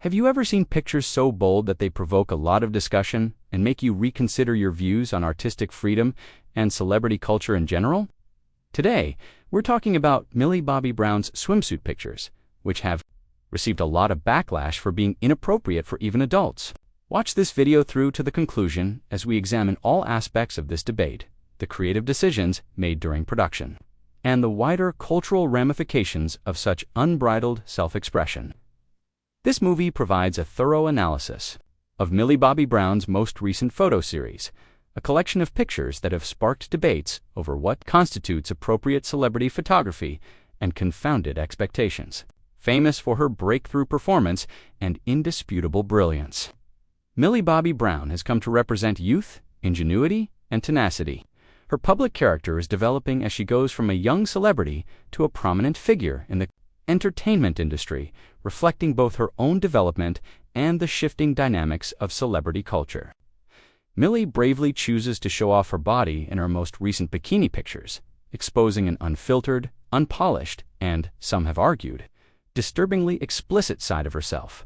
Have you ever seen pictures so bold that they provoke a lot of discussion and make you reconsider your views on artistic freedom and celebrity culture in general? Today, we're talking about Millie Bobby Brown's swimsuit pictures, which have received a lot of backlash for being inappropriate for even adults. Watch this video through to the conclusion as we examine all aspects of this debate, the creative decisions made during production, and the wider cultural ramifications of such unbridled self-expression. This movie provides a thorough analysis of Millie Bobby Brown's most recent photo series, a collection of pictures that have sparked debates over what constitutes appropriate celebrity photography and confounded expectations. Famous for her breakthrough performance and indisputable brilliance, Millie Bobby Brown has come to represent youth, ingenuity, and tenacity. Her public character is developing as she goes from a young celebrity to a prominent figure in the entertainment industry, reflecting both her own development and the shifting dynamics of celebrity culture. Millie bravely chooses to show off her body in her most recent bikini pictures, exposing an unfiltered, unpolished, and, some have argued, disturbingly explicit side of herself.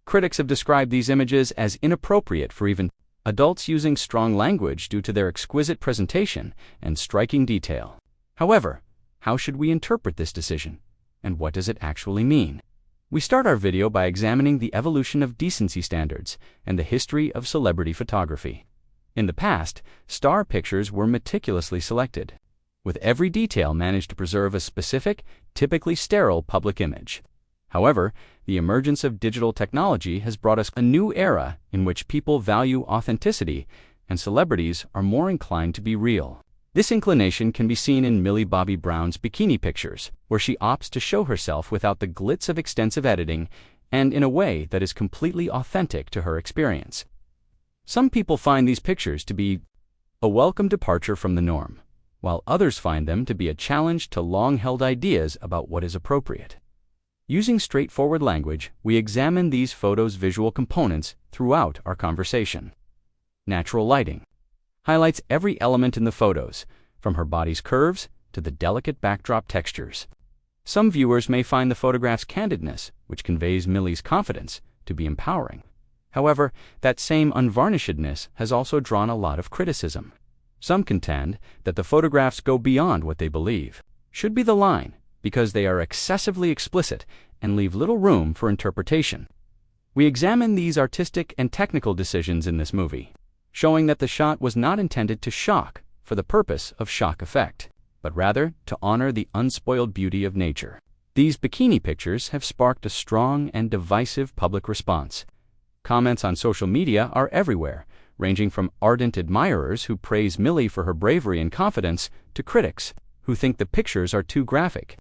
Critics have described these images as inappropriate for even adults, using strong language due to their exquisite presentation and striking detail. However, how should we interpret this decision, and what does it actually mean? We start our video by examining the evolution of decency standards and the history of celebrity photography. In the past, star pictures were meticulously selected, with every detail managed to preserve a specific, typically sterile public image. However, the emergence of digital technology has brought us a new era in which people value authenticity and celebrities are more inclined to be real. This inclination can be seen in Millie Bobby Brown's bikini pictures, where she opts to show herself without the glitz of extensive editing and in a way that is completely authentic to her experience. Some people find these pictures to be a welcome departure from the norm, while others find them to be a challenge to long-held ideas about what is appropriate. Using straightforward language, we examine these photos' visual components throughout our conversation. Natural lighting highlights every element in the photos, from her body's curves to the delicate backdrop textures. Some viewers may find the photograph's candidness, which conveys Millie's confidence, to be empowering. However, that same unvarnishedness has also drawn a lot of criticism. Some contend that the photographs go beyond what they believe should be the line, because they are excessively explicit and leave little room for interpretation. We examine these artistic and technical decisions in this movie, showing that the shot was not intended to shock for the purpose of shock effect, but rather to honor the unspoiled beauty of nature. These bikini pictures have sparked a strong and divisive public response. Comments on social media are everywhere, ranging from ardent admirers who praise Millie for her bravery and confidence to critics who think the pictures are too graphic.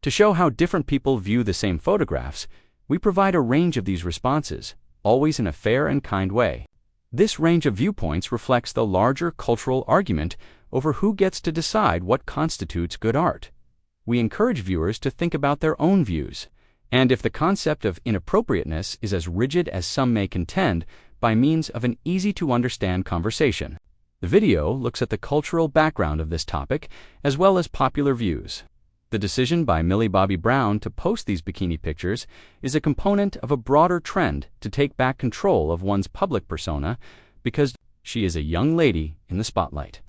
To show how different people view the same photographs, we provide a range of these responses, always in a fair and kind way. This range of viewpoints reflects the larger cultural argument over who gets to decide what constitutes good art. We encourage viewers to think about their own views, and if the concept of inappropriateness is as rigid as some may contend, by means of an easy-to-understand conversation. The video looks at the cultural background of this topic, as well as popular views. The decision by Millie Bobby Brown to post these bikini pictures is a component of a broader trend to take back control of one's public persona because she is a young lady in the spotlight.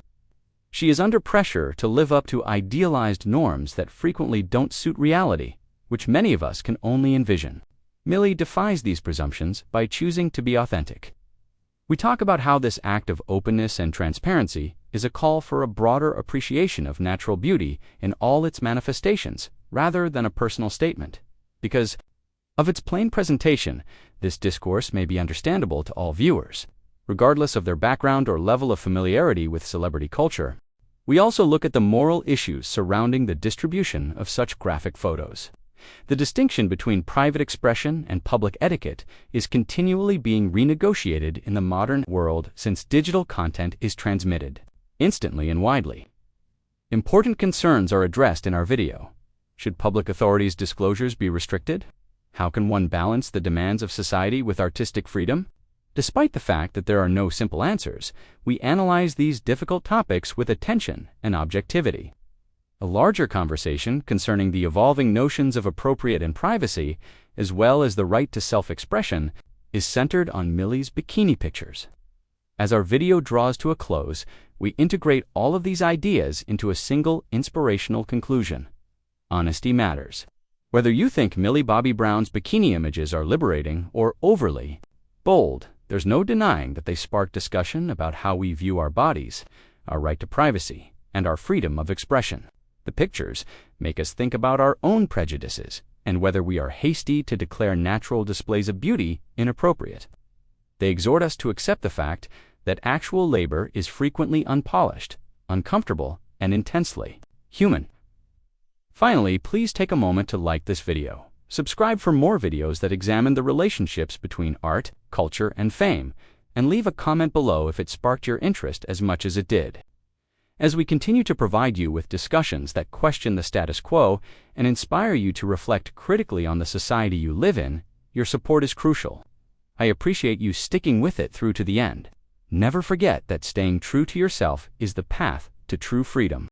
She is under pressure to live up to idealized norms that frequently don't suit reality, which many of us can only envision. Millie defies these presumptions by choosing to be authentic. We talk about how this act of openness and transparency is a call for a broader appreciation of natural beauty in all its manifestations, rather than a personal statement. Because of its plain presentation, this discourse may be understandable to all viewers, regardless of their background or level of familiarity with celebrity culture. We also look at the moral issues surrounding the distribution of such graphic photos. The distinction between private expression and public etiquette is continually being renegotiated in the modern world since digital content is transmitted instantly and widely. Important concerns are addressed in our video. Should public authorities' disclosures be restricted? How can one balance the demands of society with artistic freedom? Despite the fact that there are no simple answers, we analyze these difficult topics with attention and objectivity. A larger conversation concerning the evolving notions of appropriate and privacy as well as the right to self-expression, is centered on Millie's bikini pictures. As our video draws to a close, we integrate all of these ideas into a single inspirational conclusion. Honesty matters. Whether you think Millie Bobby Brown's bikini images are liberating or overly bold, there's no denying that they spark discussion about how we view our bodies, our right to privacy, and our freedom of expression. The pictures make us think about our own prejudices and whether we are hasty to declare natural displays of beauty inappropriate. They exhort us to accept the fact that actual labor is frequently unpolished, uncomfortable, and intensely human. Finally, please take a moment to like this video. Subscribe for more videos that examine the relationships between art, culture, and fame, and leave a comment below if it sparked your interest as much as it did. As we continue to provide you with discussions that question the status quo and inspire you to reflect critically on the society you live in, your support is crucial. I appreciate you sticking with it through to the end. Never forget that staying true to yourself is the path to true freedom.